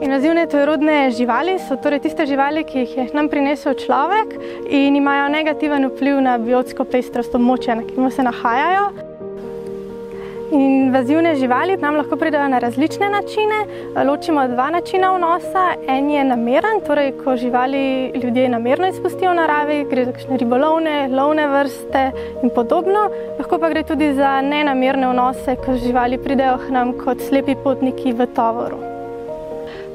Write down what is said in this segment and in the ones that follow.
Invazivne tujerodne živali so torej tiste živali, ki jih je nam prinesel človek in imajo negativen vpliv na biotsko pestrost območja, na katerem se nahajajo. Invazivne živali nam lahko pridejo na različne načine. Ločimo dva načina vnosa. En je nameren, torej ko živali ljudje namerno izpustijo v naravi, gre za kakšne ribolovne, lovne vrste in podobno. Lahko pa gre tudi za nenamerne vnose, ko živali pridejo k nam kot slepi potniki v tovoru.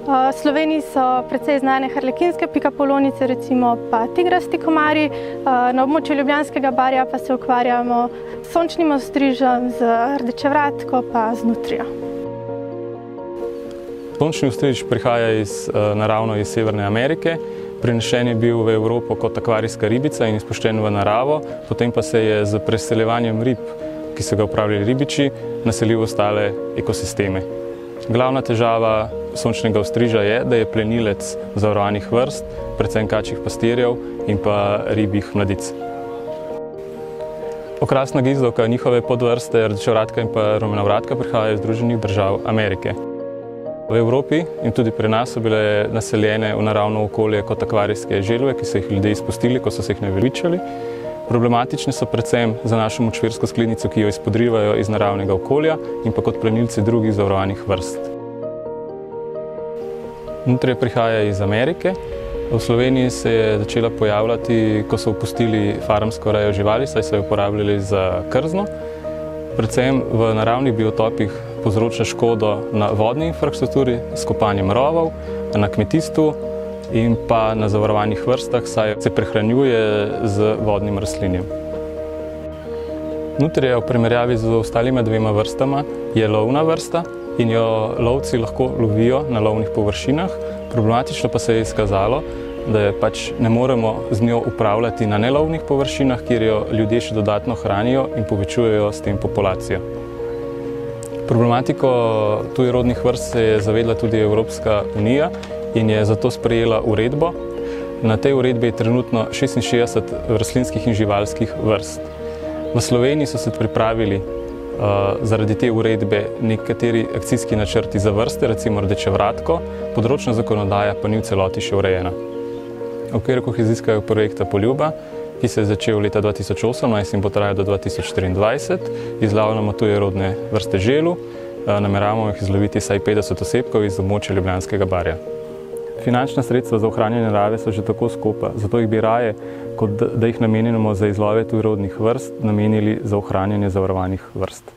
V Sloveniji so precej znane harlekinske pikapolonice, recimo pa tigrasti komarji. Na območju Ljubljanskega barja pa se ukvarjamo s sončnim ostrižem, z rdečevratko pa z nutrijo. Sončni ostriž prihaja naravno iz Severne Amerike. Prinešen je bil v Evropo kot akvarijska ribica in izpuščen v naravo, potem pa se je z preseljevanjem rib, ki so ga upravljali ribiči, naselil v ostale ekosisteme. Glavna težava sončnega ostriža je, da je plenilec zavarovanih vrst, predvsem kačjih pastirjev in pa ribjih mladic. Okrasna gizdovka, njihove podvrste rdečevratka in pa rumenovratka prihajajo iz Združenih držav Amerike. V Evropi in tudi pri nas so bile naseljene v naravno okolje kot akvarijske želve, ki so jih ljudje izpustili, ko so se jih naveličali. Problematične so predvsem za našo močvirsko sklinico, ki jo izpodrivajo iz naravnega okolja in pa kot plenilci drugih zavarovanih vrst. Nutrija prihaja iz Amerike. V Sloveniji se je začela pojavljati, ko so opustili farmsko rejo živali, saj so jo uporabljali za krzno. Predvsem v naravnih biotopih povzroča škodo na vodni infrastrukturi s kopanjem rovov, na kmetijstvu in pa na zavarovanih vrstah, saj se prehranjuje z vodnim rastlinjem. Nutrija v primerjavi z ostalima dvema vrstama je lovna vrsta in jo lovci lahko lovijo na lovnih površinah. Problematično pa se je izkazalo, da ne moremo z njo upravljati na nelovnih površinah, kjer jo ljudje še dodatno hranijo in povečujejo s tem populacijo. Problematiko tujerodnih vrst se je zavedla tudi Evropska unija in je zato sprejela uredbo. Na tej uredbi je trenutno 66 rastlinskih in živalskih vrst. V Sloveniji so se pripravili zaradi te uredbe nekateri akcijski načrti za vrste, recimo rdečevratko, področna zakonodaja pa ni v celoti še urejena. V okviru kohezijskega projekta Poljuba, ki se je začel leta 2018 in bo trajal do 2024, izlovljamo tujerodne vrste želv, nameravamo jih izloviti vsaj 50 osebkov iz območja Ljubljanskega barja. Finančna sredstva za ohranjanje narave so že tako skopa, zato jih bi raje, kot da jih namenimo za izlove tujerodnih vrst, namenili za ohranjanje zavarovanih vrst.